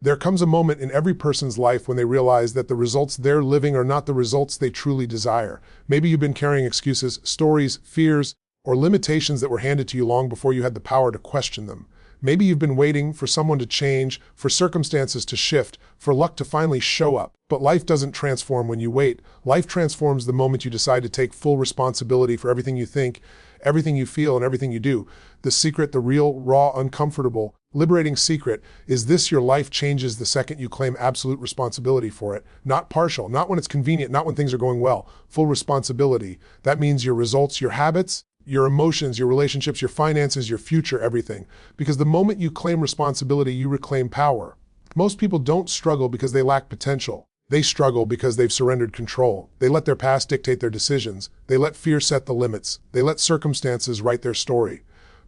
There comes a moment in every person's life when they realize that the results they're living are not the results they truly desire. Maybe you've been carrying excuses, stories, fears, or limitations that were handed to you long before you had the power to question them. Maybe you've been waiting for someone to change, for circumstances to shift, for luck to finally show up. But life doesn't transform when you wait. Life transforms the moment you decide to take full responsibility for everything you think, everything you feel, and everything you do. The secret, the real, raw, uncomfortable, liberating secret is this: your life changes the second you claim absolute responsibility for it. Not partial, not when it's convenient, not when things are going well. Full responsibility. That means your results, your habits, your emotions, your relationships, your finances, your future, everything. Because the moment you claim responsibility, you reclaim power. Most people don't struggle because they lack potential. They struggle because they've surrendered control. They let their past dictate their decisions. They let fear set the limits. They let circumstances write their story.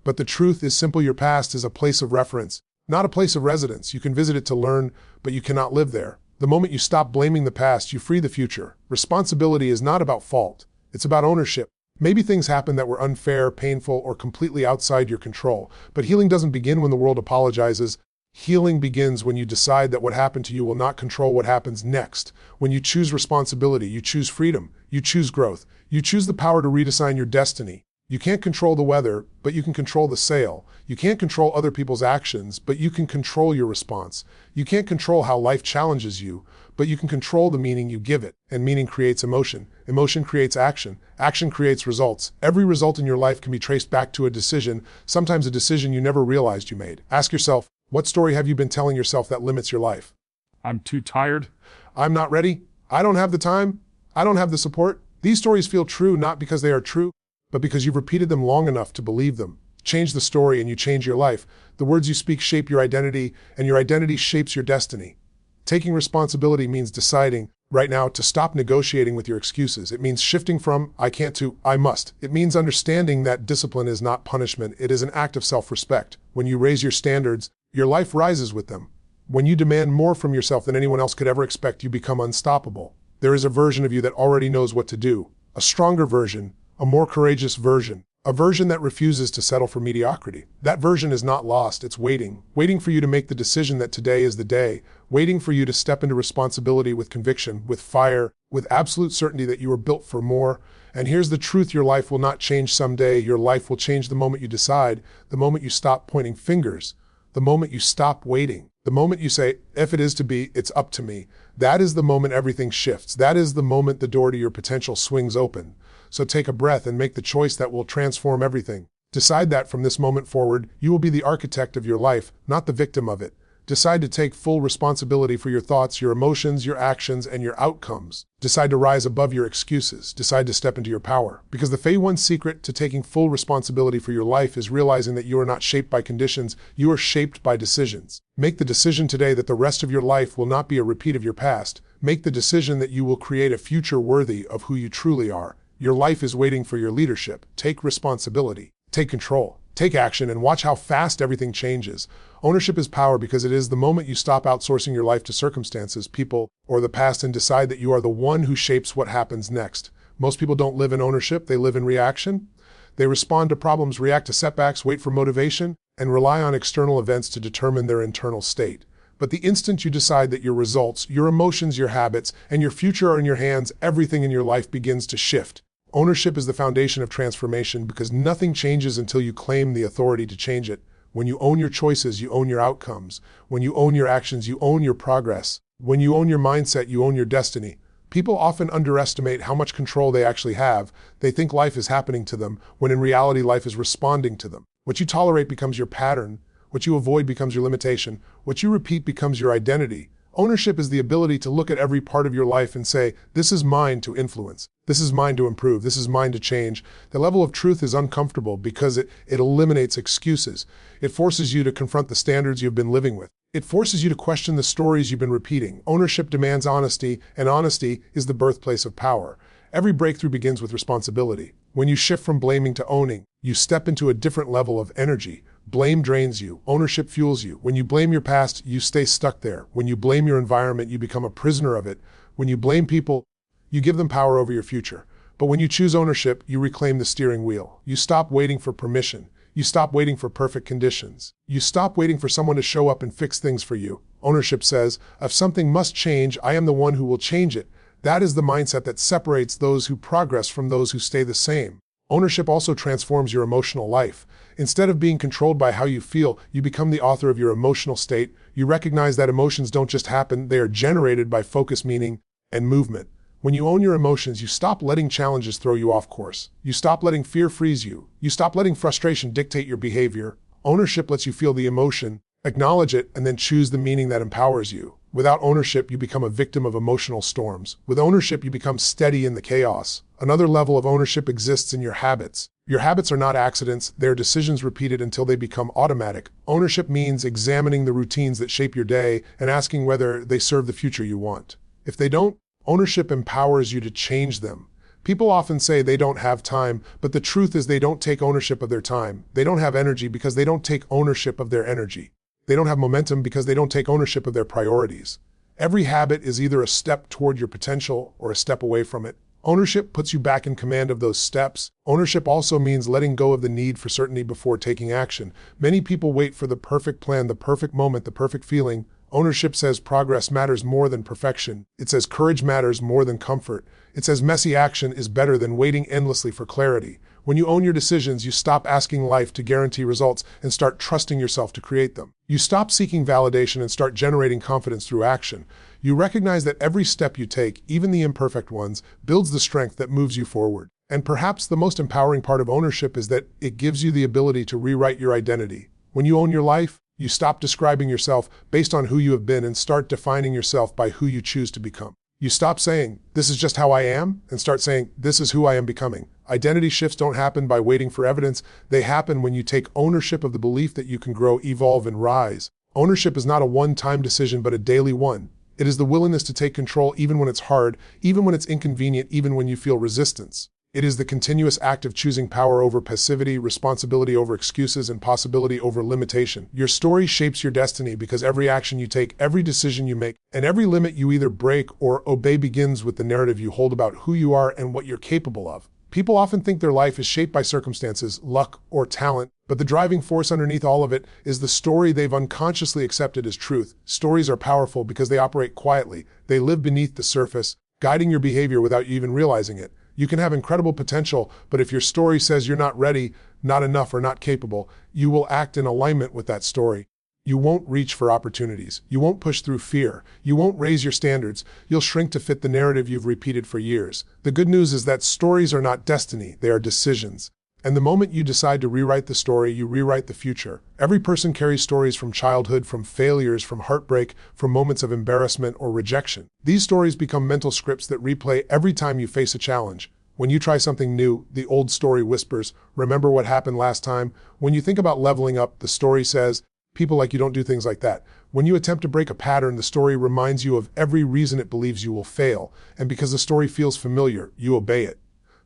But the truth is simple: your past is a place of reference, not a place of residence. You can visit it to learn, but you cannot live there. The moment you stop blaming the past, you free the future. Responsibility is not about fault. It's about ownership. Maybe things happened that were unfair, painful, or completely outside your control. But healing doesn't begin when the world apologizes. Healing begins when you decide that what happened to you will not control what happens next. When you choose responsibility, you choose freedom, you choose growth, you choose the power to redesign your destiny. You can't control the weather, but you can control the sail. You can't control other people's actions, but you can control your response. You can't control how life challenges you, but you can control the meaning you give it. And meaning creates emotion. Emotion creates action. Action creates results. Every result in your life can be traced back to a decision, sometimes a decision you never realized you made. Ask yourself, what story have you been telling yourself that limits your life? I'm too tired. I'm not ready. I don't have the time. I don't have the support. These stories feel true not because they are true, but because you've repeated them long enough to believe them. Change the story and you change your life. The words you speak shape your identity, and your identity shapes your destiny. Taking responsibility means deciding right now to stop negotiating with your excuses. It means shifting from I can't to I must. It means understanding that discipline is not punishment. It is an act of self-respect. When you raise your standards, your life rises with them. When you demand more from yourself than anyone else could ever expect, you become unstoppable. There is a version of you that already knows what to do. A stronger version, a more courageous version, a version that refuses to settle for mediocrity. That version is not lost, it's waiting. Waiting for you to make the decision that today is the day. Waiting for you to step into responsibility with conviction, with fire, with absolute certainty that you are built for more. And here's the truth: your life will not change someday. Your life will change the moment you decide, the moment you stop pointing fingers, the moment you stop waiting, the moment you say, if it is to be, it's up to me. That is the moment everything shifts. That is the moment the door to your potential swings open. So take a breath and make the choice that will transform everything. Decide that from this moment forward, you will be the architect of your life, not the victim of it. Decide to take full responsibility for your thoughts, your emotions, your actions, and your outcomes. Decide to rise above your excuses. Decide to step into your power. Because the Phase 1 secret to taking full responsibility for your life is realizing that you are not shaped by conditions, you are shaped by decisions. Make the decision today that the rest of your life will not be a repeat of your past. Make the decision that you will create a future worthy of who you truly are. Your life is waiting for your leadership. Take responsibility. Take control. Take action and watch how fast everything changes. Ownership is power because it is the moment you stop outsourcing your life to circumstances, people, or the past and decide that you are the one who shapes what happens next. Most people don't live in ownership, they live in reaction. They respond to problems, react to setbacks, wait for motivation, and rely on external events to determine their internal state. But the instant you decide that your results, your emotions, your habits, and your future are in your hands, everything in your life begins to shift. Ownership is the foundation of transformation because nothing changes until you claim the authority to change it. When you own your choices, you own your outcomes. When you own your actions, you own your progress. When you own your mindset, you own your destiny. People often underestimate how much control they actually have. They think life is happening to them, when in reality life is responding to them. What you tolerate becomes your pattern. What you avoid becomes your limitation. What you repeat becomes your identity. Ownership is the ability to look at every part of your life and say, this is mine to influence. This is mine to improve. This is mine to change. The level of truth is uncomfortable because it eliminates excuses. It forces you to confront the standards you've been living with. It forces you to question the stories you've been repeating. Ownership demands honesty, and honesty is the birthplace of power. Every breakthrough begins with responsibility. When you shift from blaming to owning, you step into a different level of energy. Blame drains you. Ownership fuels you. When you blame your past, you stay stuck there. When you blame your environment, you become a prisoner of it. When you blame people, you give them power over your future. But when you choose ownership, you reclaim the steering wheel. You stop waiting for permission. You stop waiting for perfect conditions. You stop waiting for someone to show up and fix things for you. Ownership says, if something must change, I am the one who will change it. That is the mindset that separates those who progress from those who stay the same. Ownership also transforms your emotional life. Instead of being controlled by how you feel, you become the author of your emotional state. You recognize that emotions don't just happen, they are generated by focus, meaning, and movement. When you own your emotions, you stop letting challenges throw you off course. You stop letting fear freeze you. You stop letting frustration dictate your behavior. Ownership lets you feel the emotion, acknowledge it, and then choose the meaning that empowers you. Without ownership, you become a victim of emotional storms. With ownership, you become steady in the chaos. Another level of ownership exists in your habits. Your habits are not accidents, they are decisions repeated until they become automatic. Ownership means examining the routines that shape your day and asking whether they serve the future you want. If they don't, ownership empowers you to change them. People often say they don't have time, but the truth is they don't take ownership of their time. They don't have energy because they don't take ownership of their energy. They don't have momentum because they don't take ownership of their priorities. Every habit is either a step toward your potential or a step away from it. Ownership puts you back in command of those steps. Ownership also means letting go of the need for certainty before taking action. Many people wait for the perfect plan, the perfect moment, the perfect feeling. Ownership says progress matters more than perfection. It says courage matters more than comfort. It says messy action is better than waiting endlessly for clarity. When you own your decisions, you stop asking life to guarantee results and start trusting yourself to create them. You stop seeking validation and start generating confidence through action. You recognize that every step you take, even the imperfect ones, builds the strength that moves you forward. And perhaps the most empowering part of ownership is that it gives you the ability to rewrite your identity. When you own your life, you stop describing yourself based on who you have been and start defining yourself by who you choose to become. You stop saying, this is just how I am, and start saying, this is who I am becoming. Identity shifts don't happen by waiting for evidence. They happen when you take ownership of the belief that you can grow, evolve, and rise. Ownership is not a one-time decision, but a daily one. It is the willingness to take control even when it's hard, even when it's inconvenient, even when you feel resistance. It is the continuous act of choosing power over passivity, responsibility over excuses, and possibility over limitation. Your story shapes your destiny because every action you take, every decision you make, and every limit you either break or obey begins with the narrative you hold about who you are and what you're capable of. People often think their life is shaped by circumstances, luck, or talent, but the driving force underneath all of it is the story they've unconsciously accepted as truth. Stories are powerful because they operate quietly. They live beneath the surface, guiding your behavior without you even realizing it. You can have incredible potential, but if your story says you're not ready, not enough, or not capable, you will act in alignment with that story. You won't reach for opportunities. You won't push through fear. You won't raise your standards. You'll shrink to fit the narrative you've repeated for years. The good news is that stories are not destiny, they are decisions. And the moment you decide to rewrite the story, you rewrite the future. Every person carries stories from childhood, from failures, from heartbreak, from moments of embarrassment or rejection. These stories become mental scripts that replay every time you face a challenge. When you try something new, the old story whispers, remember what happened last time? When you think about leveling up, the story says, people like you don't do things like that. When you attempt to break a pattern, the story reminds you of every reason it believes you will fail. And because the story feels familiar, you obey it.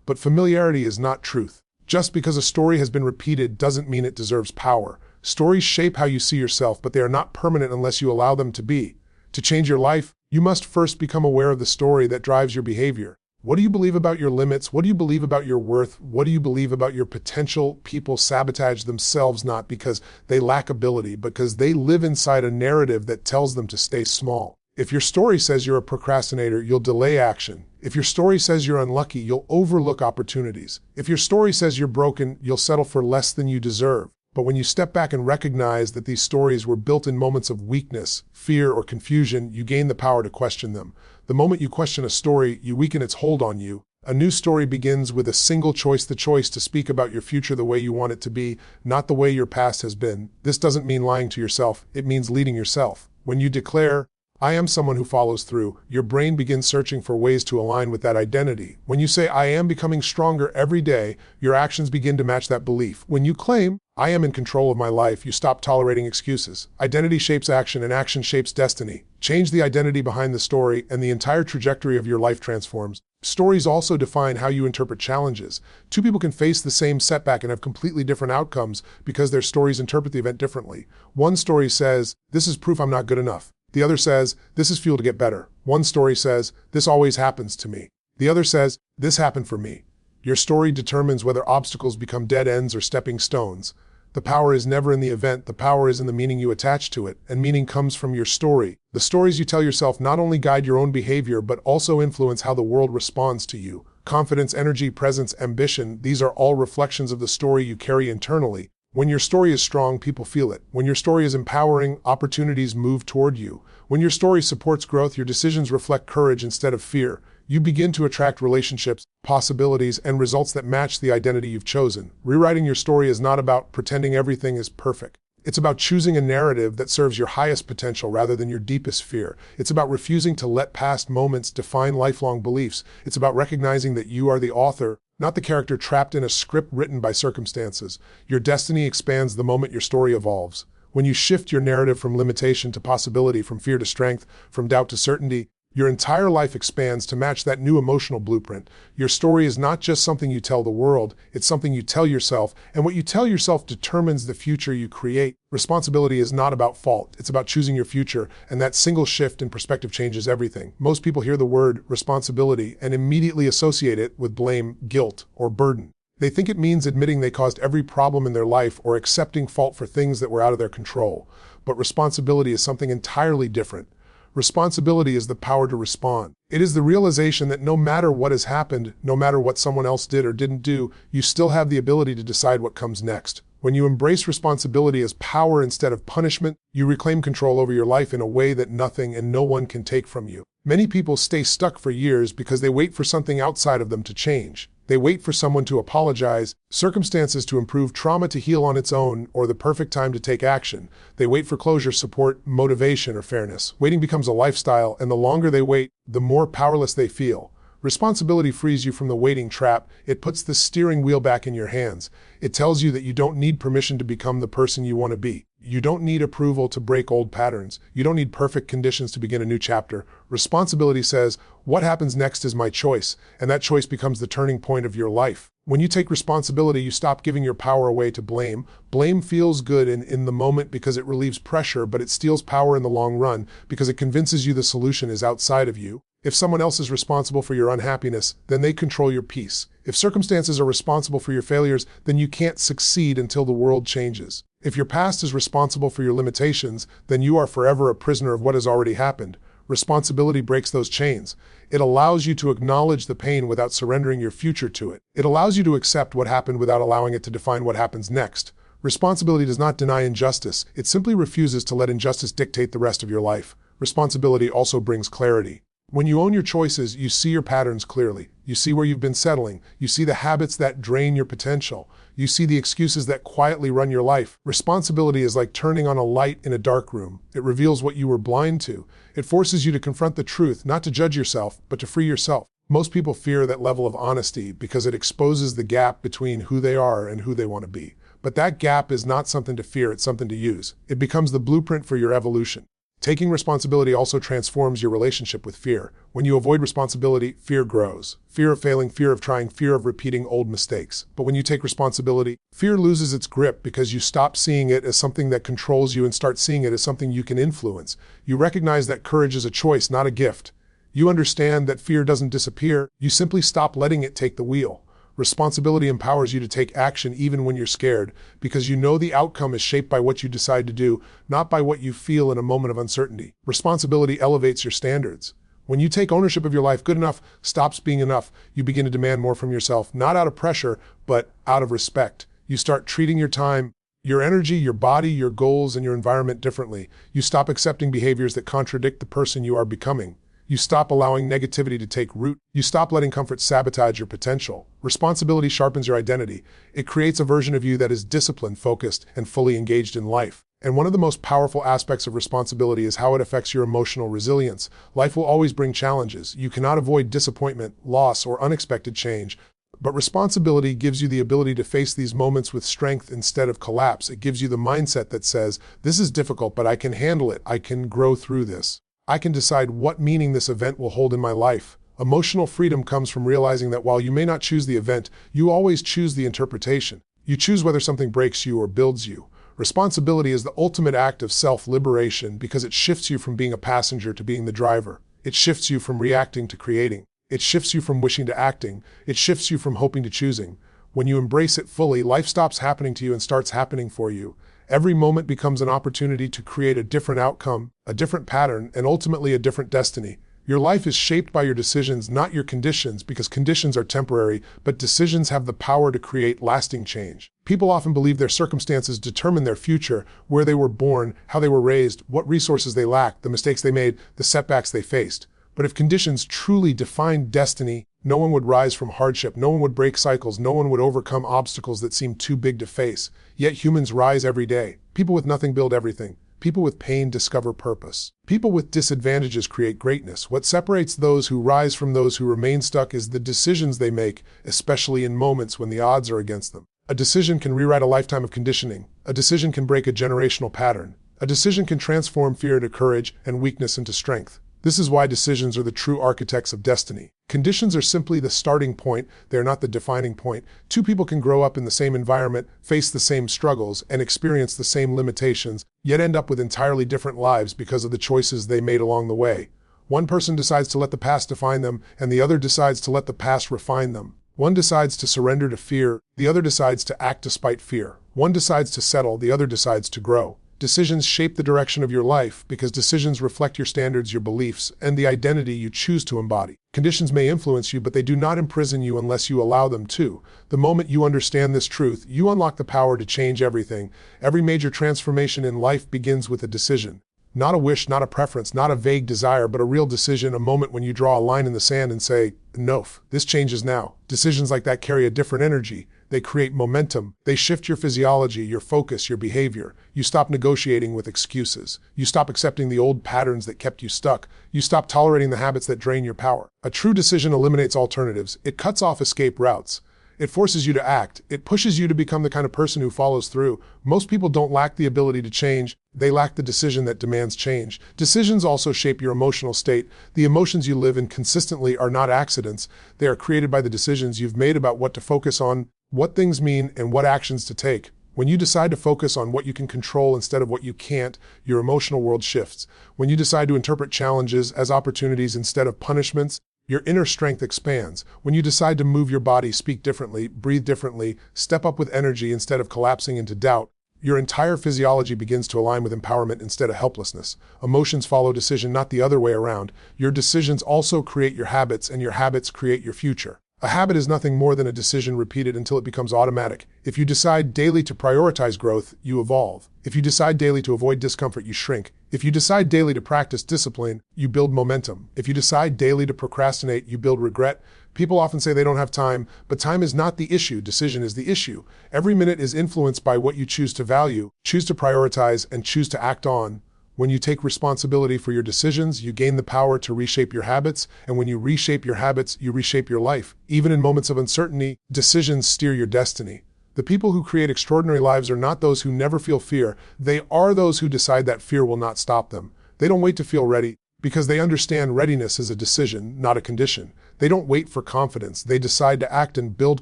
But familiarity is not truth. Just because a story has been repeated doesn't mean it deserves power. Stories shape how you see yourself, but they are not permanent unless you allow them to be. To change your life, you must first become aware of the story that drives your behavior. What do you believe about your limits? What do you believe about your worth? What do you believe about your potential? People sabotage themselves not because they lack ability, but because they live inside a narrative that tells them to stay small. If your story says you're a procrastinator, you'll delay action. If your story says you're unlucky, you'll overlook opportunities. If your story says you're broken, you'll settle for less than you deserve. But when you step back and recognize that these stories were built in moments of weakness, fear, or confusion, you gain the power to question them. The moment you question a story, you weaken its hold on you. A new story begins with a single choice, the choice to speak about your future the way you want it to be, not the way your past has been. This doesn't mean lying to yourself, it means leading yourself. When you declare, I am someone who follows through, your brain begins searching for ways to align with that identity. When you say, I am becoming stronger every day, your actions begin to match that belief. When you claim, I am in control of my life, you stop tolerating excuses. Identity shapes action, and action shapes destiny. Change the identity behind the story, and the entire trajectory of your life transforms. Stories also define how you interpret challenges. Two people can face the same setback and have completely different outcomes because their stories interpret the event differently. One story says, this is proof I'm not good enough. The other says, this is fuel to get better. One story says, this always happens to me. The other says, this happened for me. Your story determines whether obstacles become dead ends or stepping stones. The power is never in the event, the power is in the meaning you attach to it, and meaning comes from your story. The stories you tell yourself not only guide your own behavior, but also influence how the world responds to you. Confidence, energy, presence, ambition, these are all reflections of the story you carry internally. When your story is strong, people feel it. When your story is empowering, opportunities move toward you. When your story supports growth, your decisions reflect courage instead of fear. You begin to attract relationships, possibilities, and results that match the identity you've chosen. Rewriting your story is not about pretending everything is perfect. It's about choosing a narrative that serves your highest potential rather than your deepest fear. It's about refusing to let past moments define lifelong beliefs. It's about recognizing that you are the author, not the character trapped in a script written by circumstances. Your destiny expands the moment your story evolves. When you shift your narrative from limitation to possibility, from fear to strength, from doubt to certainty, your entire life expands to match that new emotional blueprint. Your story is not just something you tell the world, it's something you tell yourself, and what you tell yourself determines the future you create. Responsibility is not about fault, it's about choosing your future, and that single shift in perspective changes everything. Most people hear the word responsibility and immediately associate it with blame, guilt, or burden. They think it means admitting they caused every problem in their life or accepting fault for things that were out of their control. But responsibility is something entirely different. Responsibility is the power to respond. It is the realization that no matter what has happened, no matter what someone else did or didn't do, you still have the ability to decide what comes next. When you embrace responsibility as power instead of punishment, you reclaim control over your life in a way that nothing and no one can take from you. Many people stay stuck for years because they wait for something outside of them to change. They wait for someone to apologize, circumstances to improve, trauma to heal on its own, or the perfect time to take action. They wait for closure, support, motivation, or fairness. Waiting becomes a lifestyle, and the longer they wait, the more powerless they feel. Responsibility frees you from the waiting trap. It puts the steering wheel back in your hands. It tells you that you don't need permission to become the person you want to be. You don't need approval to break old patterns. You don't need perfect conditions to begin a new chapter. Responsibility says, what happens next is my choice, and that choice becomes the turning point of your life. When you take responsibility, you stop giving your power away to blame. Blame feels good in the moment because it relieves pressure, but it steals power in the long run because it convinces you the solution is outside of you. If someone else is responsible for your unhappiness, then they control your peace. If circumstances are responsible for your failures, then you can't succeed until the world changes. If your past is responsible for your limitations, then you are forever a prisoner of what has already happened. Responsibility breaks those chains. It allows you to acknowledge the pain without surrendering your future to it. It allows you to accept what happened without allowing it to define what happens next. Responsibility does not deny injustice. It simply refuses to let injustice dictate the rest of your life. Responsibility also brings clarity. When you own your choices, you see your patterns clearly. You see where you've been settling. You see the habits that drain your potential. You see the excuses that quietly run your life. Responsibility is like turning on a light in a dark room. It reveals what you were blind to. It forces you to confront the truth, not to judge yourself, but to free yourself. Most people fear that level of honesty because it exposes the gap between who they are and who they want to be. But that gap is not something to fear, it's something to use. It becomes the blueprint for your evolution. Taking responsibility also transforms your relationship with fear. When you avoid responsibility, fear grows. Fear of failing, fear of trying, fear of repeating old mistakes. But when you take responsibility, fear loses its grip because you stop seeing it as something that controls you and start seeing it as something you can influence. You recognize that courage is a choice, not a gift. You understand that fear doesn't disappear. You simply stop letting it take the wheel. Responsibility empowers you to take action even when you're scared, because you know the outcome is shaped by what you decide to do, not by what you feel in a moment of uncertainty. Responsibility elevates your standards. When you take ownership of your life, good enough stops being enough. You begin to demand more from yourself, not out of pressure, but out of respect. You start treating your time, your energy, your body, your goals, and your environment differently. You stop accepting behaviors that contradict the person you are becoming. You stop allowing negativity to take root. You stop letting comfort sabotage your potential. Responsibility sharpens your identity. It creates a version of you that is disciplined, focused, and fully engaged in life. And one of the most powerful aspects of responsibility is how it affects your emotional resilience. Life will always bring challenges. You cannot avoid disappointment, loss, or unexpected change. But responsibility gives you the ability to face these moments with strength instead of collapse. It gives you the mindset that says, this is difficult, but I can handle it. I can grow through this. I can decide what meaning this event will hold in my life. Emotional freedom comes from realizing that while you may not choose the event, you always choose the interpretation. You choose whether something breaks you or builds you. Responsibility is the ultimate act of self-liberation because it shifts you from being a passenger to being the driver. It shifts you from reacting to creating. It shifts you from wishing to acting. It shifts you from hoping to choosing. When you embrace it fully, life stops happening to you and starts happening for you. Every moment becomes an opportunity to create a different outcome, a different pattern, and ultimately a different destiny. Your life is shaped by your decisions, not your conditions, because conditions are temporary, but decisions have the power to create lasting change. People often believe their circumstances determine their future, where they were born, how they were raised, what resources they lacked, the mistakes they made, the setbacks they faced. But if conditions truly defined destiny, no one would rise from hardship, no one would break cycles, no one would overcome obstacles that seem too big to face. Yet humans rise every day. People with nothing build everything. People with pain discover purpose. People with disadvantages create greatness. What separates those who rise from those who remain stuck is the decisions they make, especially in moments when the odds are against them. A decision can rewrite a lifetime of conditioning. A decision can break a generational pattern. A decision can transform fear into courage and weakness into strength. This is why decisions are the true architects of destiny. Conditions are simply the starting point, they are not the defining point. Two people can grow up in the same environment, face the same struggles, and experience the same limitations, yet end up with entirely different lives because of the choices they made along the way. One person decides to let the past define them, and the other decides to let the past refine them. One decides to surrender to fear, the other decides to act despite fear. One decides to settle, the other decides to grow. Decisions shape the direction of your life because decisions reflect your standards, your beliefs, and the identity you choose to embody. Conditions may influence you, but they do not imprison you unless you allow them to. The moment you understand this truth, you unlock the power to change everything. Every major transformation in life begins with a decision. Not a wish, not a preference, not a vague desire, but a real decision, a moment when you draw a line in the sand and say, "No, this changes now." Decisions like that carry a different energy. They create momentum. They shift your physiology, your focus, your behavior. You stop negotiating with excuses. You stop accepting the old patterns that kept you stuck. You stop tolerating the habits that drain your power. A true decision eliminates alternatives. It cuts off escape routes. It forces you to act. It pushes you to become the kind of person who follows through. Most people don't lack the ability to change. They lack the decision that demands change. Decisions also shape your emotional state. The emotions you live in consistently are not accidents. They are created by the decisions you've made about what to focus on, what things mean, and what actions to take. When you decide to focus on what you can control instead of what you can't, your emotional world shifts. When you decide to interpret challenges as opportunities instead of punishments, your inner strength expands. When you decide to move your body, speak differently, breathe differently, step up with energy instead of collapsing into doubt, your entire physiology begins to align with empowerment instead of helplessness. Emotions follow decision, not the other way around. Your decisions also create your habits, and your habits create your future. A habit is nothing more than a decision repeated until it becomes automatic. If you decide daily to prioritize growth, you evolve. If you decide daily to avoid discomfort, you shrink. If you decide daily to practice discipline, you build momentum. If you decide daily to procrastinate, you build regret. People often say they don't have time, but time is not the issue. Decision is the issue. Every minute is influenced by what you choose to value, choose to prioritize, and choose to act on. When you take responsibility for your decisions, you gain the power to reshape your habits, and when you reshape your habits, you reshape your life. Even in moments of uncertainty, decisions steer your destiny. The people who create extraordinary lives are not those who never feel fear. They are those who decide that fear will not stop them. They don't wait to feel ready, because they understand readiness is a decision, not a condition. They don't wait for confidence. They decide to act and build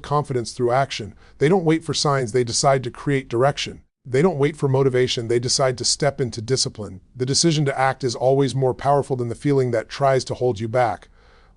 confidence through action. They don't wait for signs. They decide to create direction. They don't wait for motivation, they decide to step into discipline. The decision to act is always more powerful than the feeling that tries to hold you back.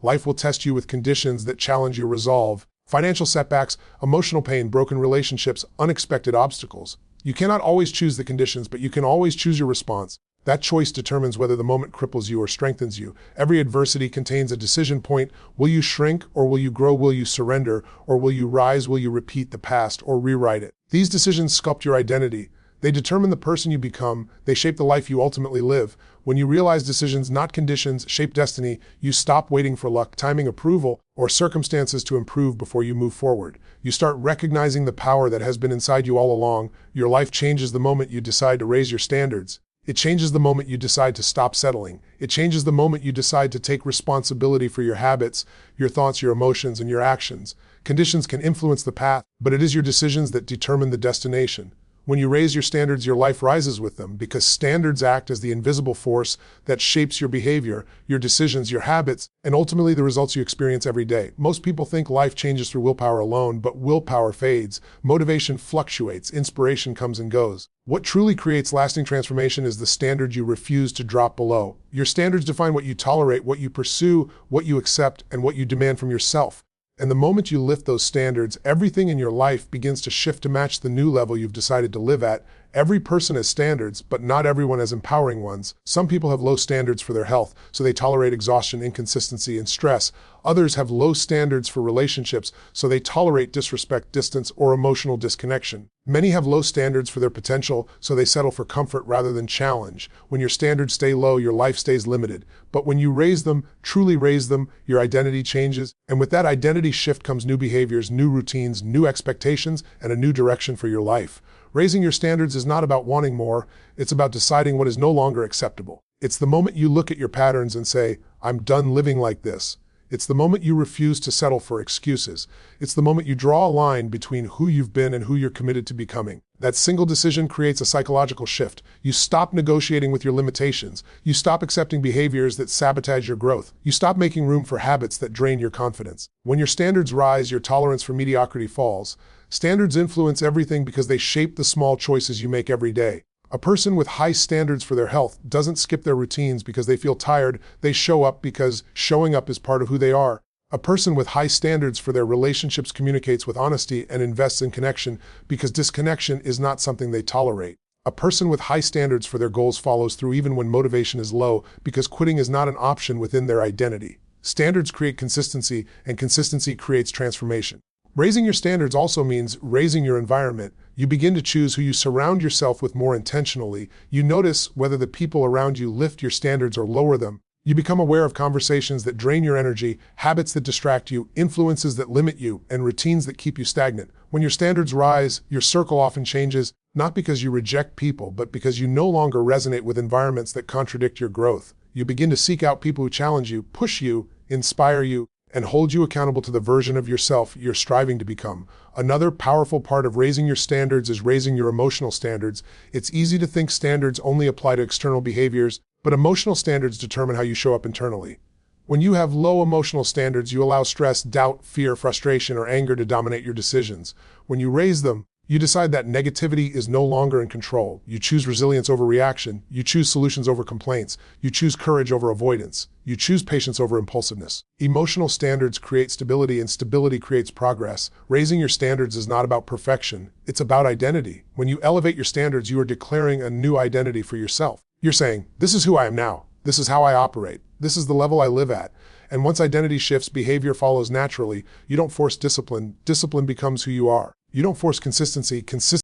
Life will test you with conditions that challenge your resolve. Financial setbacks, emotional pain, broken relationships, unexpected obstacles. You cannot always choose the conditions, but you can always choose your response. That choice determines whether the moment cripples you or strengthens you. Every adversity contains a decision point. Will you shrink or will you grow? Will you surrender or will you rise? Will you repeat the past or rewrite it? These decisions sculpt your identity. They determine the person you become. They shape the life you ultimately live. When you realize decisions, not conditions, shape destiny, you stop waiting for luck, timing, approval, or circumstances to improve before you move forward. You start recognizing the power that has been inside you all along. Your life changes the moment you decide to raise your standards. It changes the moment you decide to stop settling. It changes the moment you decide to take responsibility for your habits, your thoughts, your emotions, and your actions. Conditions can influence the path, but it is your decisions that determine the destination. When you raise your standards, your life rises with them, because standards act as the invisible force that shapes your behavior, your decisions, your habits, and ultimately the results you experience every day. Most people think life changes through willpower alone, but willpower fades. Motivation fluctuates. Inspiration comes and goes. What truly creates lasting transformation is the standard you refuse to drop below. Your standards define what you tolerate, what you pursue, what you accept, and what you demand from yourself. And the moment you lift those standards, everything in your life begins to shift to match the new level you've decided to live at. Every person has standards, but not everyone has empowering ones. Some people have low standards for their health, so they tolerate exhaustion, inconsistency, and stress. Others have low standards for relationships, so they tolerate disrespect, distance, or emotional disconnection. Many have low standards for their potential, so they settle for comfort rather than challenge. When your standards stay low, your life stays limited. But when you raise them, truly raise them, your identity changes. And with that identity shift comes new behaviors, new routines, new expectations, and a new direction for your life. Raising your standards is not about wanting more, it's about deciding what is no longer acceptable. It's the moment you look at your patterns and say, I'm done living like this. It's the moment you refuse to settle for excuses. It's the moment you draw a line between who you've been and who you're committed to becoming. That single decision creates a psychological shift. You stop negotiating with your limitations. You stop accepting behaviors that sabotage your growth. You stop making room for habits that drain your confidence. When your standards rise, your tolerance for mediocrity falls. Standards influence everything because they shape the small choices you make every day. A person with high standards for their health doesn't skip their routines because they feel tired. They show up because showing up is part of who they are. A person with high standards for their relationships communicates with honesty and invests in connection because disconnection is not something they tolerate. A person with high standards for their goals follows through even when motivation is low because quitting is not an option within their identity. Standards create consistency, and consistency creates transformation. Raising your standards also means raising your environment. You begin to choose who you surround yourself with more intentionally. You notice whether the people around you lift your standards or lower them. You become aware of conversations that drain your energy, habits that distract you, influences that limit you, and routines that keep you stagnant. When your standards rise, your circle often changes, not because you reject people, but because you no longer resonate with environments that contradict your growth. You begin to seek out people who challenge you, push you, inspire you, and hold you accountable to the version of yourself you're striving to become. Another powerful part of raising your standards is raising your emotional standards. It's easy to think standards only apply to external behaviors, but emotional standards determine how you show up internally. When you have low emotional standards, you allow stress, doubt, fear, frustration, or anger to dominate your decisions. When you raise them, you decide that negativity is no longer in control. You choose resilience over reaction. You choose solutions over complaints. You choose courage over avoidance. You choose patience over impulsiveness. Emotional standards create stability, and stability creates progress. Raising your standards is not about perfection. It's about identity. When you elevate your standards, you are declaring a new identity for yourself. You're saying, this is who I am now. This is how I operate. This is the level I live at. And once identity shifts, behavior follows naturally. You don't force discipline. Discipline becomes who you are. You don't force consistency.